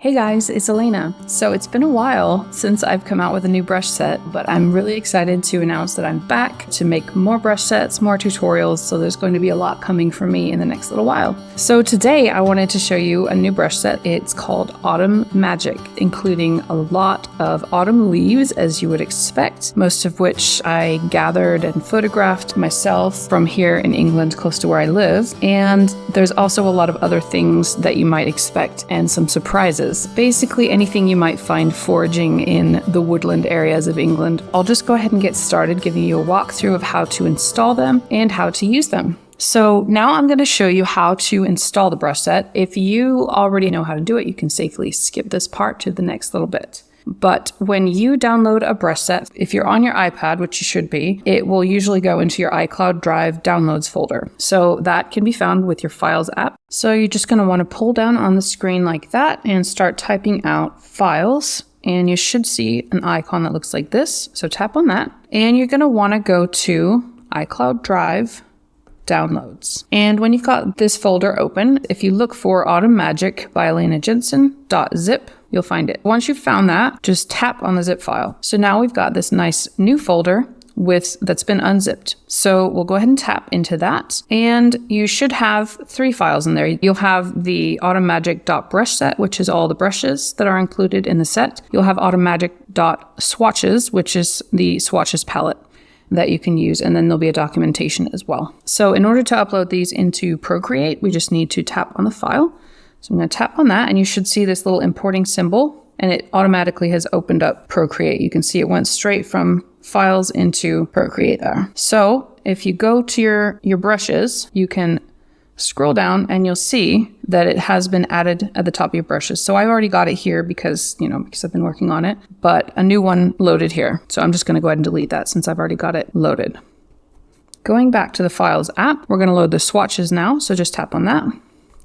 Hey guys, it's Elena. So it's been a while since I've come out with a new brush set, but I'm really excited to announce that I'm back to make more brush sets, more tutorials, so there's going to be a lot coming from me in the next little while. So today I wanted to show you a new brush set. It's called Autumn Magic, including a lot of autumn leaves, as you would expect, most of which I gathered and photographed myself from here in England, close to where I live. And there's also a lot of other things that you might expect and some surprises. Basically anything you might find foraging in the woodland areas of England. I'll just go ahead and get started giving you a walkthrough of how to install them and how to use them. So now I'm going to show you how to install the brush set. If you already know how to do it, you can safely skip this part to the next little bit. But when you download a brush set, if you're on your iPad, which you should be, it will usually go into your iCloud Drive downloads folder. So that can be found with your Files app. So you're just going to want to pull down on the screen like that and start typing out Files. And you should see an icon that looks like this. So tap on that. And you're going to want to go to iCloud Drive Downloads. And when you've got this folder open, if you look for Autumn Magic by Elena Jensen.zip, you'll find it. Once you've found that, just tap on the zip file. So now we've got this nice new folder that's been unzipped. So we'll go ahead and tap into that. And you should have 3 files in there. You'll have the autumnmagic.brush set, which is all the brushes that are included in the set. You'll have autumnmagic.swatches, which is the swatches palette that you can use, and then there'll be a documentation as well. So in order to upload these into Procreate, we just need to tap on the file. So I'm going to tap on that, and you should see this little importing symbol, and it automatically has opened up Procreate. You can see it went straight from Files into Procreate there. So if you go to your brushes, you can scroll down and you'll see that it has been added at the top of your brushes. So I've already got it here because I've been working on it, but a new one loaded here. So I'm just going to go ahead and delete that since I've already got it loaded. Going back to the Files app, we're going to load the swatches now. So just tap on that.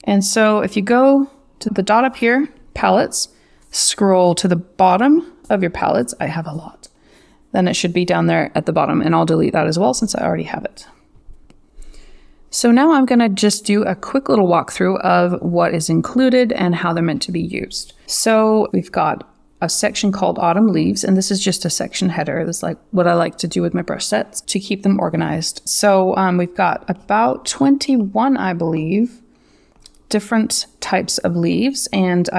And so if you go to the dot up here, palettes, scroll to the bottom of your palettes, I have a lot. Then it should be down there at the bottom, and I'll delete that as well since I already have it. So now I'm going to just do a quick little walkthrough of what is included and how they're meant to be used. So we've got a section called Autumn Leaves, and this is just a section header. That's like what I like to do with my brush sets to keep them organized. So we've got about 21, I believe, different types of leaves, and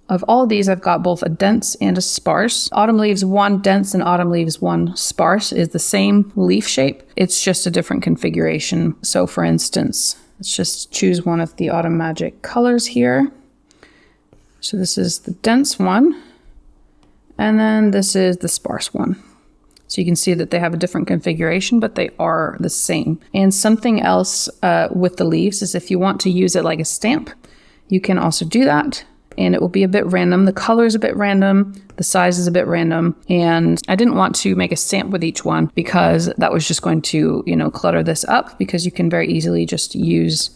of all of these, I've got both a dense and a sparse. Autumn Leaves 1 dense and Autumn Leaves 1 sparse is the same leaf shape. It's just a different configuration. So for instance, let's just choose one of the Autumn Magic colors here. So this is the dense one, and then this is the sparse one. So you can see that they have a different configuration, but they are the same. And something else with the leaves is if you want to use it like a stamp, you can also do that. And it will be a bit random. The color is a bit random. The size is a bit random. And I didn't want to make a stamp with each one because that was just going to, clutter this up, because you can very easily just use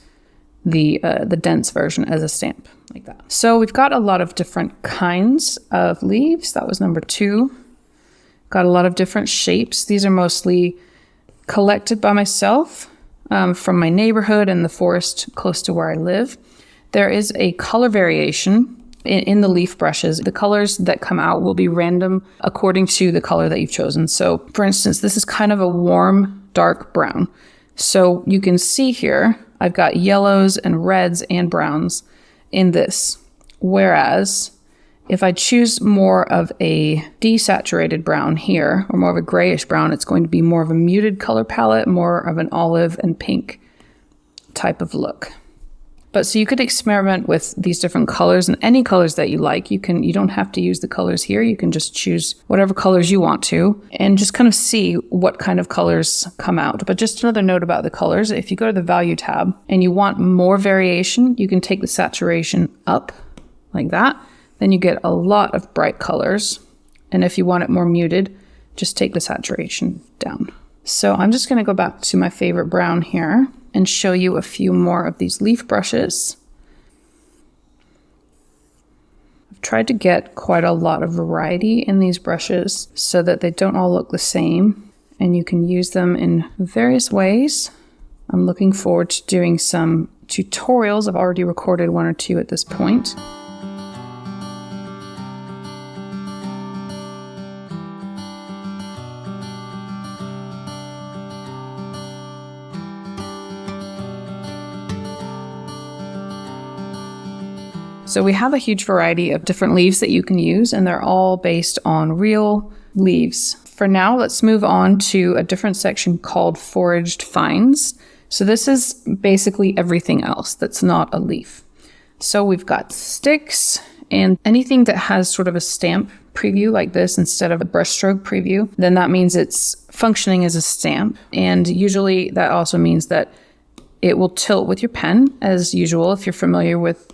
the dense version as a stamp like that. So we've got a lot of different kinds of leaves. That was number 2. Got a lot of different shapes. These are mostly collected by myself from my neighborhood and the forest close to where I live. There is a color variation in the leaf brushes. The colors that come out will be random according to the color that you've chosen. So for instance, this is kind of a warm, dark brown. So you can see here, I've got yellows and reds and browns in this. Whereas if I choose more of a desaturated brown here, or more of a grayish brown, it's going to be more of a muted color palette, more of an olive and pink type of look. But so you could experiment with these different colors and any colors that you like. You don't have to use the colors here. You can just choose whatever colors you want to and just kind of see what kind of colors come out. But just another note about the colors, if you go to the value tab and you want more variation, you can take the saturation up like that. Then you get a lot of bright colors. And if you want it more muted, just take the saturation down. So I'm just going to go back to my favorite brown here and show you a few more of these leaf brushes. I've tried to get quite a lot of variety in these brushes so that they don't all look the same, and you can use them in various ways. I'm looking forward to doing some tutorials. I've already recorded 1 or 2 at this point. So we have a huge variety of different leaves that you can use, and they're all based on real leaves. For now, let's move on to a different section called Foraged Finds. So this is basically everything else that's not a leaf. So we've got sticks and anything that has sort of a stamp preview like this instead of a brushstroke preview, then that means it's functioning as a stamp. And usually that also means that it will tilt with your pen as usual. If you're familiar with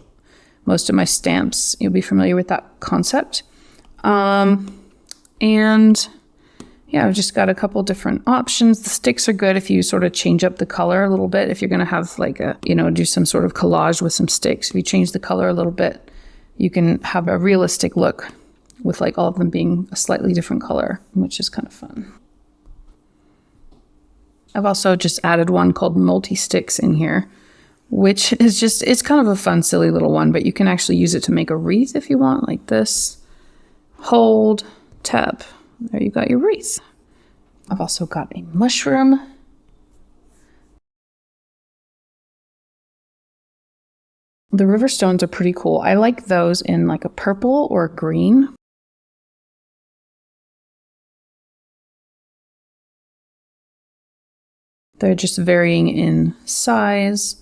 most of my stamps, you'll be familiar with that concept. And yeah, I've just got a couple different options. The sticks are good if you sort of change up the color a little bit. If you're going to have like a, do some sort of collage with some sticks. If you change the color a little bit, you can have a realistic look with like all of them being a slightly different color, which is kind of fun. I've also just added one called Multi-Sticks in here, which is just, it's kind of a fun, silly little one, but you can actually use it to make a wreath if you want, like this. Hold, tap, there you got your wreath. I've also got a mushroom. The river stones are pretty cool. I like those in like a purple or a green. They're just varying in size.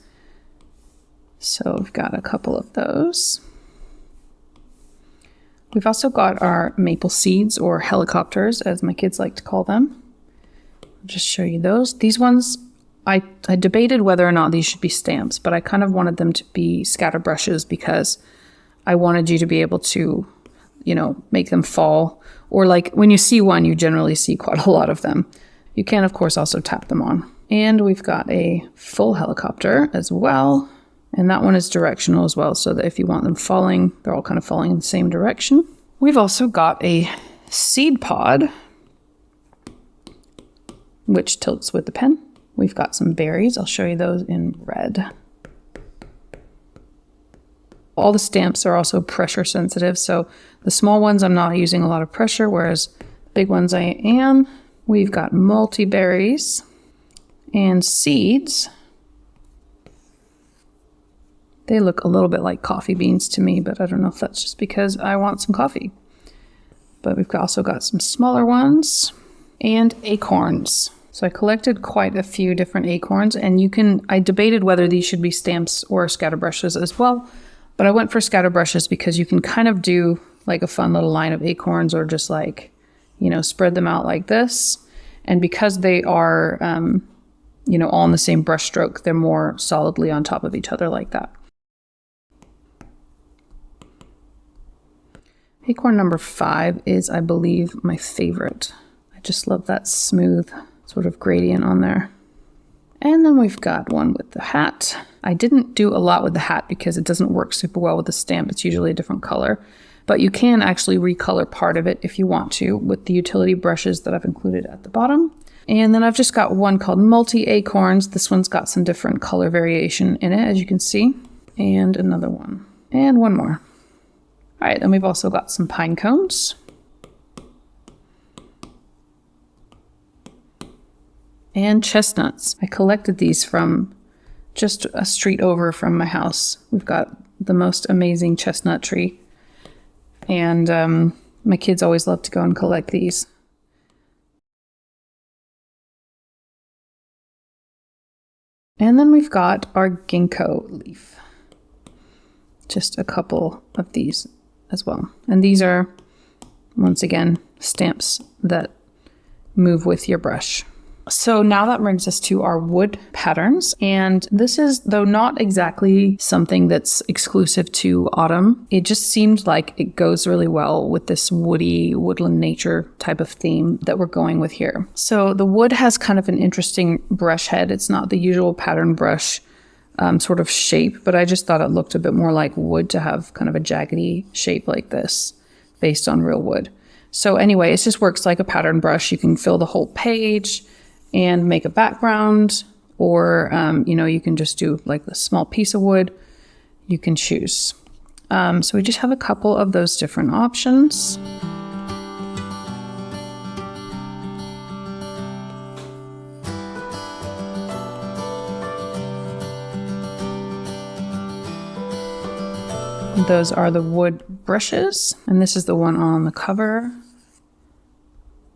So we've got a couple of those. We've also got our maple seeds, or helicopters, as my kids like to call them. I'll just show you those. These ones, I debated whether or not these should be stamps, but I kind of wanted them to be scatter brushes because I wanted you to be able to, make them fall. Or like when you see one, you generally see quite a lot of them. You can, of course, also tap them on. And we've got a full helicopter as well. And that one is directional as well, so that if you want them falling, they're all kind of falling in the same direction. We've also got a seed pod, which tilts with the pen. We've got some berries. I'll show you those in red. All the stamps are also pressure sensitive, so the small ones I'm not using a lot of pressure, whereas the big ones I am. We've got multi-berries and seeds. They look a little bit like coffee beans to me, but I don't know if that's just because I want some coffee. But we've also got some smaller ones and acorns. So I collected quite a few different acorns, and I debated whether these should be stamps or scatter brushes as well, but I went for scatter brushes because you can kind of do like a fun little line of acorns, or just like, spread them out like this. And because they are, all in the same brush stroke, they're more solidly on top of each other like that. Acorn number 5 is, I believe, my favorite. I just love that smooth sort of gradient on there. And then we've got one with the hat. I didn't do a lot with the hat because it doesn't work super well with the stamp. It's usually a different color. But you can actually recolor part of it if you want to with the utility brushes that I've included at the bottom. And then I've just got one called Multi-Acorns. This one's got some different color variation in it, as you can see. And another one. And one more. All right, then we've also got some pine cones. And chestnuts. I collected these from just a street over from my house. We've got the most amazing chestnut tree. And my kids always love to go and collect these. And then we've got our ginkgo leaf. Just a couple of these as well. And these are, once again, stamps that move with your brush. So now that brings us to our wood patterns. And this is, though not exactly something that's exclusive to autumn, it just seemed like it goes really well with this woody, woodland nature type of theme that we're going with here. So the wood has kind of an interesting brush head. It's not the usual pattern brush sort of shape, but I just thought it looked a bit more like wood to have kind of a jaggedy shape like this based on real wood. So anyway, it just works like a pattern brush. You can fill the whole page and make a background, or you can just do like a small piece of wood. You can choose. So we just have a couple of those different options. Those are the wood brushes, and this is the one on the cover.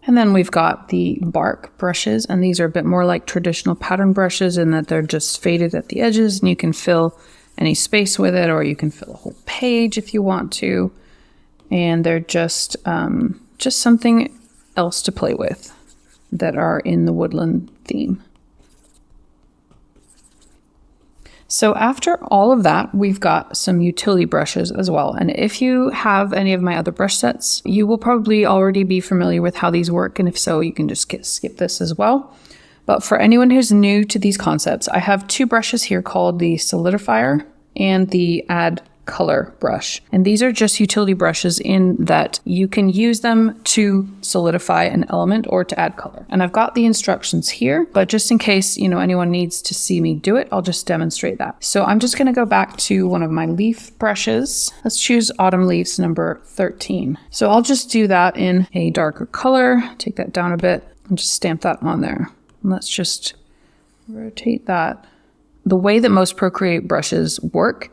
And then we've got the bark brushes, and these are a bit more like traditional pattern brushes in that they're just faded at the edges, and you can fill any space with it, or you can fill a whole page if you want to. And they're just something else to play with that are in the woodland theme. So after all of that, we've got some utility brushes as well. And if you have any of my other brush sets, you will probably already be familiar with how these work. And if so, you can just skip this as well. But for anyone who's new to these concepts, I have two brushes here called the Solidifier and the Add Color brush. And these are just utility brushes in that you can use them to solidify an element or to add color. And I've got the instructions here, but just in case, anyone needs to see me do it, I'll just demonstrate that. So I'm just going to go back to one of my leaf brushes. Let's choose Autumn Leaves number 13. So I'll just do that in a darker color, take that down a bit and just stamp that on there. And let's just rotate that. The way that most Procreate brushes work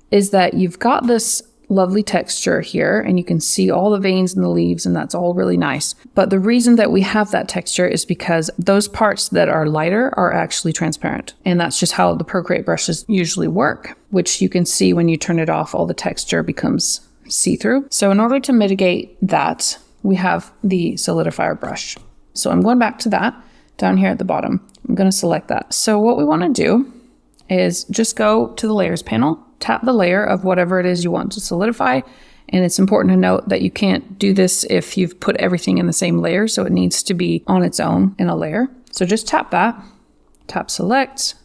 is that you've got this lovely texture here and you can see all the veins in the leaves, and that's all really nice. But the reason that we have that texture is because those parts that are lighter are actually transparent. And that's just how the Procreate brushes usually work, which you can see when you turn it off, all the texture becomes see-through. So in order to mitigate that, we have the Solidifier brush. So I'm going back to that down here at the bottom. I'm going to select that. So what we want to do is just go to the layers panel, tap the layer of whatever it is you want to solidify. And it's important to note that you can't do this if you've put everything in the same layer. So it needs to be on its own in a layer. So just tap that, tap select,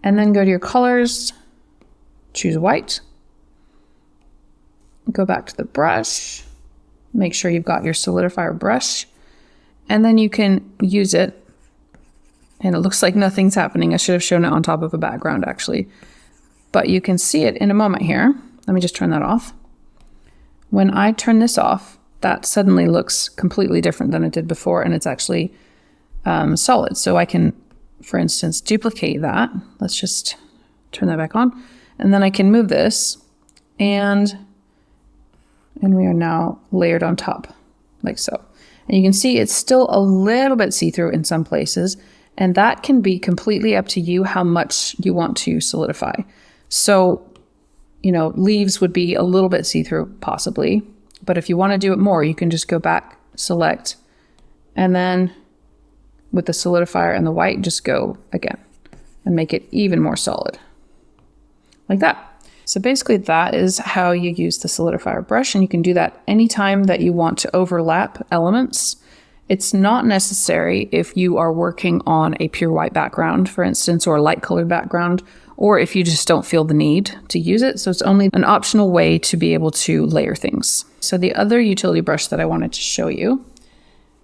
and then go to your colors, choose white, go back to the brush, make sure you've got your solidifier brush, and then you can use it. And it looks like nothing's happening. I should have shown it on top of a background actually. But you can see it in a moment here. Let me just turn that off. When I turn this off, that suddenly looks completely different than it did before, and it's actually solid. So I can, for instance, duplicate that. Let's just turn that back on. And then I can move this, and we are now layered on top, like so. And you can see it's still a little bit see-through in some places, and that can be completely up to you how much you want to solidify. So, leaves would be a little bit see-through possibly, but if you want to do it more, you can just go back, select, and then with the solidifier and the white, just go again and make it even more solid, like that. So basically that is how you use the solidifier brush, and you can do that anytime that you want to overlap elements. It's not necessary if you are working on a pure white background, for instance, or a light colored background, or if you just don't feel the need to use it. So it's only an optional way to be able to layer things. So the other utility brush that I wanted to show you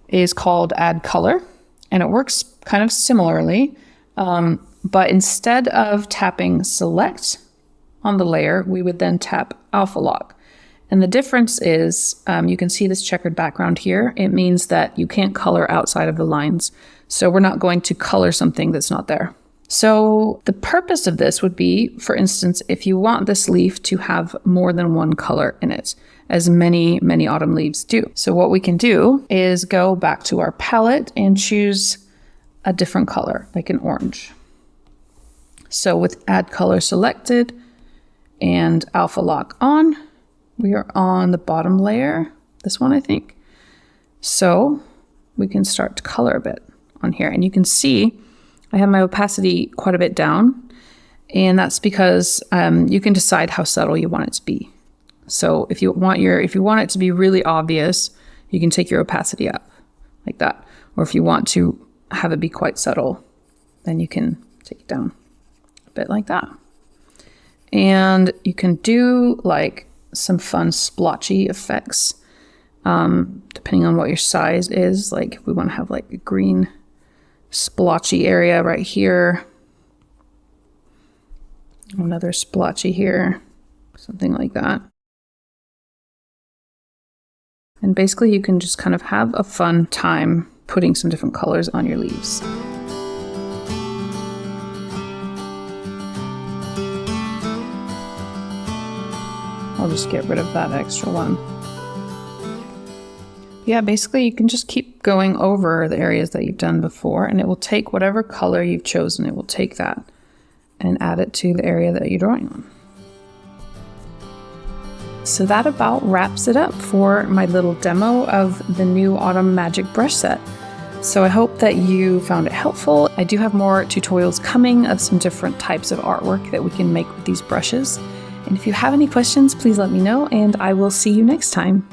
is called Add Color, and it works kind of similarly, but instead of tapping Select on the layer, we would then tap Alpha Lock. And the difference is, you can see this checkered background here. It means that you can't color outside of the lines. So we're not going to color something that's not there. So the purpose of this would be, for instance, if you want this leaf to have more than one color in it, as many autumn leaves do. So what we can do is go back to our palette and choose a different color, like an orange. So with Add Color selected and Alpha Lock on, we are on the bottom layer, this one I think. So we can start to color a bit on here, and you can see I have my opacity quite a bit down, and that's because you can decide how subtle you want it to be. So if you want it to be really obvious, you can take your opacity up like that. Or if you want to have it be quite subtle, then you can take it down a bit like that. And you can do like some fun splotchy effects, depending on what your size is. Like if we want to have like a green splotchy area right here, another splotchy here, something like that. And basically you can just kind of have a fun time putting some different colors on your leaves. I'll just get rid of that extra one. Yeah, basically you can just keep going over the areas that you've done before, and it will take whatever color you've chosen, it will take that and add it to the area that you're drawing on. So that about wraps it up for my little demo of the new Autumn Magic brush set. So I hope that you found it helpful. I do have more tutorials coming of some different types of artwork that we can make with these brushes. And if you have any questions, please let me know, and I will see you next time.